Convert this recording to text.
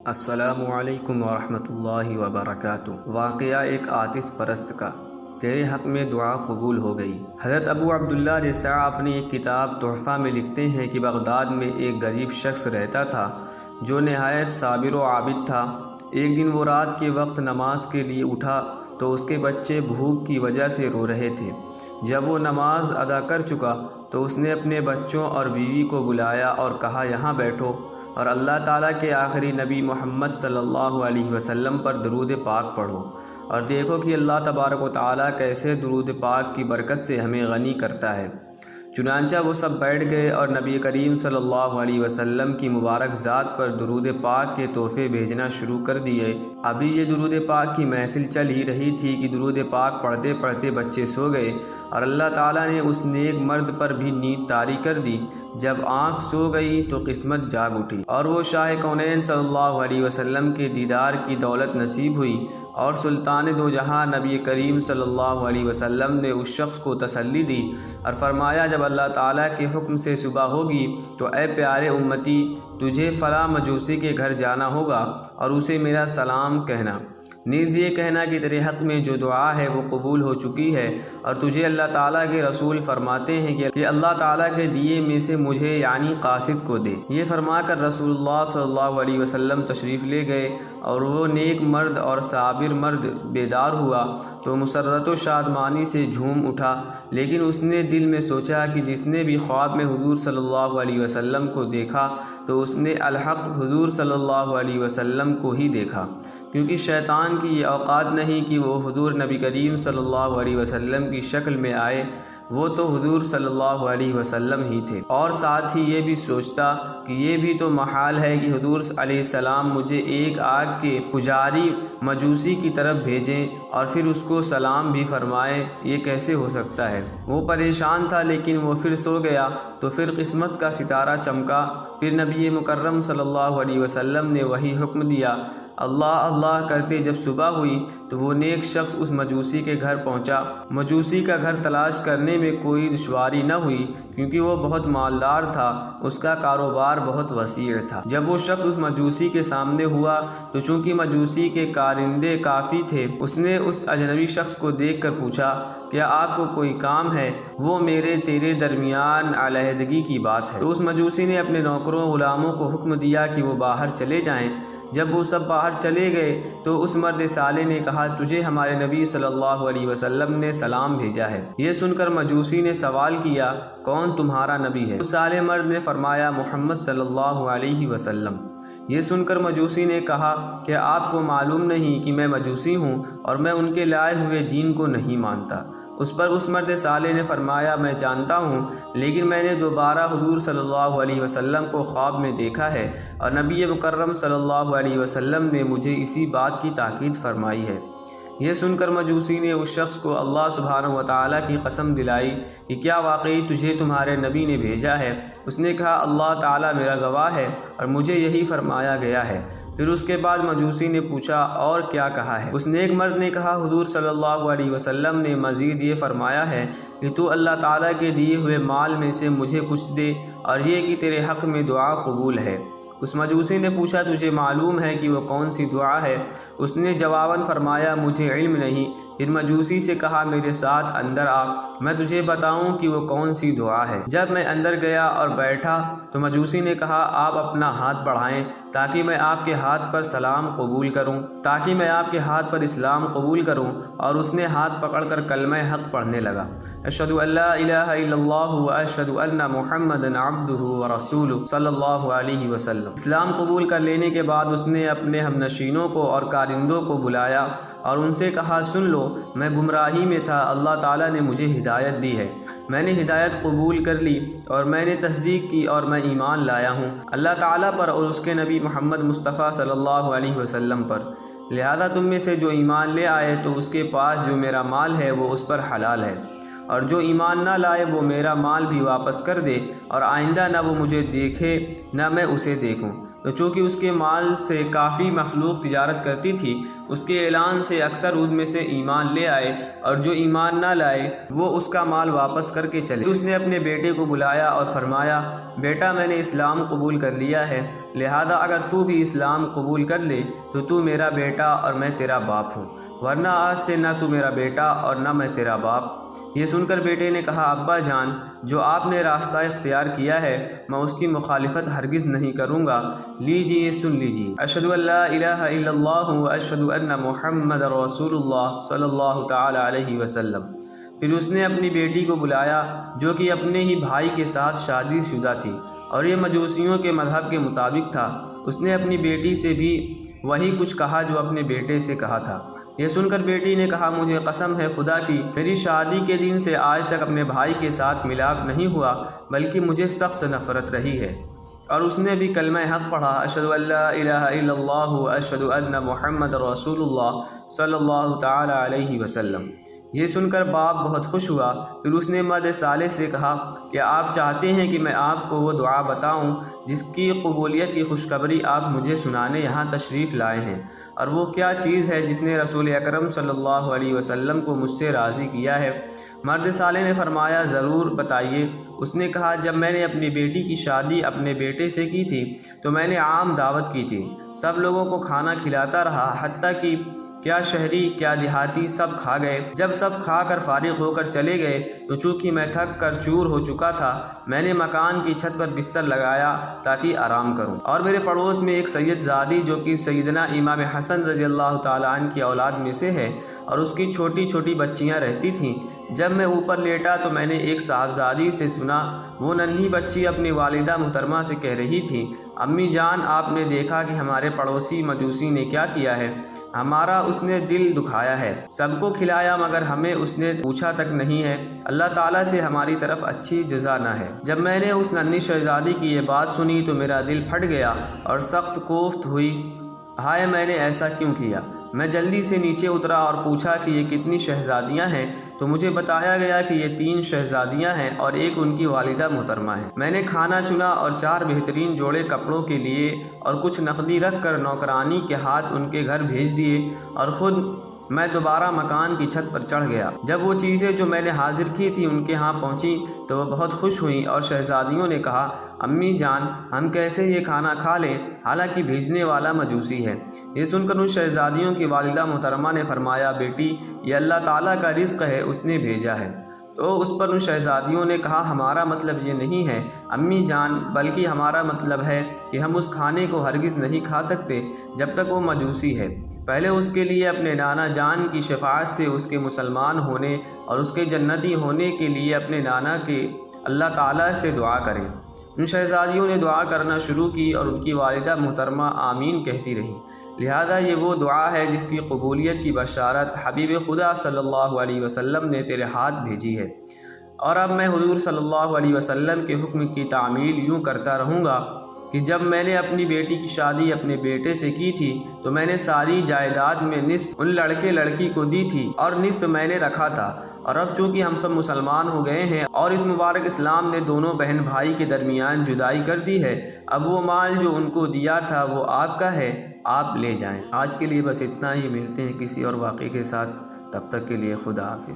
السلام علیکم ورحمۃ اللہ وبرکاتہ۔ واقعہ ایک آتش پرست کا، تیرے حق میں دعا قبول ہو گئی۔ حضرت ابو عبداللہ رسا اپنی ایک کتاب تحفہ میں لکھتے ہیں کہ بغداد میں ایک غریب شخص رہتا تھا جو نہایت صابر و عابد تھا۔ ایک دن وہ رات کے وقت نماز کے لیے اٹھا تو اس کے بچے بھوک کی وجہ سے رو رہے تھے۔ جب وہ نماز ادا کر چکا تو اس نے اپنے بچوں اور بیوی کو بلایا اور کہا، یہاں بیٹھو اور اللہ تعالیٰ کے آخری نبی محمد صلی اللہ علیہ وسلم پر درود پاک پڑھو اور دیکھو کہ اللہ تبارک و تعالیٰ کیسے درود پاک کی برکت سے ہمیں غنی کرتا ہے۔ چنانچہ وہ سب بیٹھ گئے اور نبی کریم صلی اللہ علیہ وسلم کی مبارک ذات پر درود پاک کے تحفے بھیجنا شروع کر دیے۔ ابھی یہ درود پاک کی محفل چل ہی رہی تھی کہ درود پاک پڑھتے پڑھتے بچے سو گئے اور اللہ تعالیٰ نے اس نیک مرد پر بھی نیند طاری کر دی۔ جب آنکھ سو گئی تو قسمت جاگ اٹھی اور وہ شاہ کونین صلی اللہ علیہ وسلم کے دیدار کی دولت نصیب ہوئی، اور سلطان دو جہاں نبی کریم صلی اللہ علیہ وسلم نے اس شخص کو تسلی دی اور فرمایا، جب اللہ تعالیٰ کے حکم سے صبح ہوگی تو اے پیارے امتی، تجھے فلاں مجوسی کے گھر جانا ہوگا اور اسے میرا سلام کہنا، نیز یہ کہنا کہ تیرے حق میں جو دعا ہے وہ قبول ہو چکی ہے، اور تجھے اللہ تعالیٰ کے رسول فرماتے ہیں کہ اللہ تعالیٰ کے دیے میں سے مجھے یعنی قاصد کو دے۔ یہ فرما کر رسول اللہ صلی اللہ علیہ وسلم تشریف لے گئے اور وہ نیک مرد اور صابر مرد بیدار ہوا تو مسرت و شادمانی سے جھوم اٹھا، لیکن اس نے دل میں سوچا کہ جس نے بھی خواب میں حضور صلی اللہ علیہ وسلم کو دیکھا تو اس نے الحق حضور صلی اللہ علیہ وسلم کو ہی دیکھا، کیونکہ شیطان کی یہ اوقات نہیں کہ وہ حضور نبی کریم صلی اللہ علیہ وسلم کی شکل میں آئے، وہ تو حضور صلی اللہ علیہ وسلم ہی تھے۔ اور ساتھ ہی یہ بھی سوچتا کہ یہ بھی تو محال ہے کہ حضور علیہ السلام مجھے ایک آگ کے پجاری مجوسی کی طرف بھیجیں اور پھر اس کو سلام بھی فرمائیں، یہ کیسے ہو سکتا ہے؟ وہ پریشان تھا، لیکن وہ پھر سو گیا تو پھر قسمت کا ستارہ چمکا۔ پھر نبی مکرم صلی اللہ علیہ وسلم نے وہی حکم دیا۔ اللہ اللہ کرتے جب صبح ہوئی تو وہ نیک شخص اس مجوسی کے گھر پہنچا۔ مجوسی کا گھر تلاش کرنے میں کوئی دشواری نہ ہوئی کیونکہ وہ بہت مالدار تھا، اس کا کاروبار بہت وسیع تھا۔ جب وہ شخص اس مجوسی کے سامنے ہوا تو چونکہ مجوسی کے کارندے کافی تھے، اس نے اس اجنبی شخص کو دیکھ کر پوچھا، کیا آپ کو کوئی کام ہے؟ وہ میرے تیرے درمیان علیحدگی کی بات ہے۔ تو اس مجوسی نے اپنے نوکروں غلاموں کو حکم دیا کہ وہ باہر چلے جائیں۔ جب وہ سب باہر چلے گئے تو اس مرد صالح نے کہا، تجھے ہمارے نبی صلی اللہ علیہ وسلم نے سلام بھیجا ہے۔ یہ سن کر مجوسی نے سوال کیا، کون تمہارا نبی ہے؟ اس صالح مرد نے فرمایا، محمد صلی اللہ علیہ وسلم۔ یہ سن کر مجوسی نے کہا، کیا آپ کو معلوم نہیں کہ میں مجوسی ہوں اور میں ان کے لائے ہوئے دین کو نہیں مانتا؟ اس پر اس مرد صالح نے فرمایا، میں جانتا ہوں، لیکن میں نے دوبارہ حضور صلی اللہ علیہ وسلم کو خواب میں دیکھا ہے اور نبی مکرم صلی اللہ علیہ وسلم نے مجھے اسی بات کی تاکید فرمائی ہے۔ یہ سن کر مجوسی نے اس شخص کو اللہ سبحانہ و تعالیٰ کی قسم دلائی کہ کیا واقعی تجھے تمہارے نبی نے بھیجا ہے؟ اس نے کہا، اللہ تعالیٰ میرا گواہ ہے اور مجھے یہی فرمایا گیا ہے۔ پھر اس کے بعد مجوسی نے پوچھا، اور کیا کہا ہے؟ اس نیک مرد نے کہا، حضور صلی اللہ علیہ وسلم نے مزید یہ فرمایا ہے کہ تو اللہ تعالیٰ کے دیے ہوئے مال میں سے مجھے کچھ دے، اور یہ کہ تیرے حق میں دعا قبول ہے۔ اس مجوسی نے پوچھا، تجھے معلوم ہے کہ وہ کون سی دعا ہے؟ اس نے جواباً فرمایا، مجھے علم نہیں۔ پھر مجوسی سے کہا، میرے ساتھ اندر آ، میں تجھے بتاؤں کہ وہ کون سی دعا ہے۔ جب میں اندر گیا اور بیٹھا تو مجوسی نے کہا، آپ اپنا ہاتھ بڑھائیں تاکہ میں آپ کے ہاتھ پر سلام قبول کروں، تاکہ میں آپ کے ہاتھ پر اسلام قبول کروں۔ اور اس نے ہاتھ پکڑ کر کلمہ حق پڑھنے لگا، اشہد ان لا الہ الا اللہ واشہد ان محمدا عبدہ ورسولہ صلی اللہ علیہ وسلم۔ اسلام قبول کر لینے کے بعد اس نے اپنے ہم نشینوں کو اور کارندوں کو بلایا اور ان سے کہا، سن لو، میں گمراہی میں تھا، اللہ تعالیٰ نے مجھے ہدایت دی ہے، میں نے ہدایت قبول کر لی اور میں نے تصدیق کی اور میں ایمان لایا ہوں اللہ تعالیٰ پر اور اس کے نبی محمد مصطفیٰ صلی اللہ علیہ وسلم پر، لہذا تم میں سے جو ایمان لے آئے تو اس کے پاس جو میرا مال ہے وہ اس پر حلال ہے، اور جو ایمان نہ لائے وہ میرا مال بھی واپس کر دے اور آئندہ نہ وہ مجھے دیکھے نہ میں اسے دیکھوں۔ تو چونکہ اس کے مال سے کافی مخلوق تجارت کرتی تھی، اس کے اعلان سے اکثر ان میں سے ایمان لے آئے، اور جو ایمان نہ لائے وہ اس کا مال واپس کر کے چلے۔ اس نے اپنے بیٹے کو بلایا اور فرمایا، بیٹا میں نے اسلام قبول کر لیا ہے، لہذا اگر تو بھی اسلام قبول کر لے تو تو میرا بیٹا اور میں تیرا باپ ہوں، ورنہ آج سے نہ تو میرا بیٹا اور نہ میں تیرا باپ۔ یہ سن کر بیٹے نے کہا، ابا جان، جو آپ نے راستہ اختیار کیا ہے میں اس کی مخالفت ہرگز نہیں کروں گا، لیجئے سن لیجئے، اشہد ان لا الہ الا اللہ و اشہد ان محمد رسول اللہ صلی اللہ تعالی علیہ وسلم۔ پھر اس نے اپنی بیٹی کو بلایا جو کہ اپنے ہی بھائی کے ساتھ شادی شدہ تھی اور یہ مجوسیوں کے مذہب کے مطابق تھا۔ اس نے اپنی بیٹی سے بھی وہی کچھ کہا جو اپنے بیٹے سے کہا تھا۔ یہ سن کر بیٹی نے کہا، مجھے قسم ہے خدا کی، میری شادی کے دن سے آج تک اپنے بھائی کے ساتھ ملاپ نہیں ہوا، بلکہ مجھے سخت نفرت رہی ہے۔ اور اس نے بھی کلمہ حق پڑھا، اشہد ان لا الہ الا اللہ و اشہد ان محمد رسول اللہ صلی اللہ تعالی علیہ وسلم۔ یہ سن کر باپ بہت خوش ہوا۔ پھر اس نے مرد صالح سے کہا کہ آپ چاہتے ہیں کہ میں آپ کو وہ دعا بتاؤں جس کی قبولیت کی خوشخبری آپ مجھے سنانے یہاں تشریف لائے ہیں، اور وہ کیا چیز ہے جس نے رسول اکرم صلی اللہ علیہ وسلم کو مجھ سے راضی کیا ہے؟ مرد صالح نے فرمایا، ضرور بتائیے۔ اس نے کہا، جب میں نے اپنی بیٹی کی شادی اپنے بیٹے سے کی تھی تو میں نے عام دعوت کی تھی، سب لوگوں کو کھانا کھلاتا رہا، حتیٰ کہ کیا شہری کیا دیہاتی سب کھا گئے۔ جب سب کھا کر فارغ ہو کر چلے گئے تو چونکہ میں تھک کر چور ہو چکا تھا، میں نے مکان کی چھت پر بستر لگایا تاکہ آرام کروں، اور میرے پڑوس میں ایک سید زادی جو کہ سیدنا امام حسن رضی اللہ تعالیٰ عنہ کی اولاد میں سے ہے اور اس کی چھوٹی چھوٹی بچیاں رہتی تھیں۔ جب میں اوپر لیٹا تو میں نے ایک صاحبزادی سے سنا، وہ ننھی بچی اپنی والدہ محترمہ سے کہہ رہی تھی، امی جان، آپ نے دیکھا کہ ہمارے پڑوسی مجوسی نے کیا کیا ہے؟ ہمارا اس نے دل دکھایا ہے، سب کو کھلایا مگر ہمیں اس نے پوچھا تک نہیں ہے، اللہ تعالیٰ سے ہماری طرف اچھی جزا نہ ہے۔ جب میں نے اس ننھی شہزادی کی یہ بات سنی تو میرا دل پھٹ گیا اور سخت کوفت ہوئی، ہائے میں نے ایسا کیوں کیا؟ میں جلدی سے نیچے اترا اور پوچھا کہ یہ کتنی شہزادیاں ہیں، تو مجھے بتایا گیا کہ یہ 3 شہزادیاں ہیں اور ایک ان کی والدہ محترمہ ہے۔ میں نے کھانا چنا اور 4 بہترین جوڑے کپڑوں کے لیے اور کچھ نقدی رکھ کر نوکرانی کے ہاتھ ان کے گھر بھیج دیے اور خود میں دوبارہ مکان کی چھت پر چڑھ گیا۔ جب وہ چیزیں جو میں نے حاضر کی تھی ان کے ہاں پہنچی تو وہ بہت خوش ہوئیں اور شہزادیوں نے کہا، امی جان، ہم کیسے یہ کھانا کھا لیں، حالانکہ بھیجنے والا مجوسی ہے؟ یہ سن کر ان شہزادیوں کی والدہ محترمہ نے فرمایا، بیٹی، یہ اللہ تعالیٰ کا رزق ہے، اس نے بھیجا ہے۔ تو اس پر ان شہزادیوں نے کہا، ہمارا مطلب یہ نہیں ہے امی جان، بلکہ ہمارا مطلب ہے کہ ہم اس کھانے کو ہرگز نہیں کھا سکتے جب تک وہ مجوسی ہے، پہلے اس کے لیے اپنے نانا جان کی شفاعت سے اس کے مسلمان ہونے اور اس کے جنتی ہونے کے لیے اپنے نانا کے اللہ تعالیٰ سے دعا کریں۔ ان شہزادیوں نے دعا کرنا شروع کی اور ان کی والدہ محترمہ آمین کہتی رہیں۔ لہذا یہ وہ دعا ہے جس کی قبولیت کی بشارت حبیب خدا صلی اللہ علیہ وسلم نے تیرے ہاتھ بھیجی ہے، اور اب میں حضور صلی اللہ علیہ وسلم کے حکم کی تعمیل یوں کرتا رہوں گا کہ جب میں نے اپنی بیٹی کی شادی اپنے بیٹے سے کی تھی تو میں نے ساری جائیداد میں نصف ان لڑکے لڑکی کو دی تھی اور نصف میں نے رکھا تھا، اور اب چونکہ ہم سب مسلمان ہو گئے ہیں اور اس مبارک اسلام نے دونوں بہن بھائی کے درمیان جدائی کر دی ہے، اب وہ مال جو ان کو دیا تھا وہ آپ کا ہے، آپ لے جائیں۔ آج کے لیے بس اتنا ہی، ملتے ہیں کسی اور واقعے کے ساتھ، تب تک کے لیے خدا حافظ۔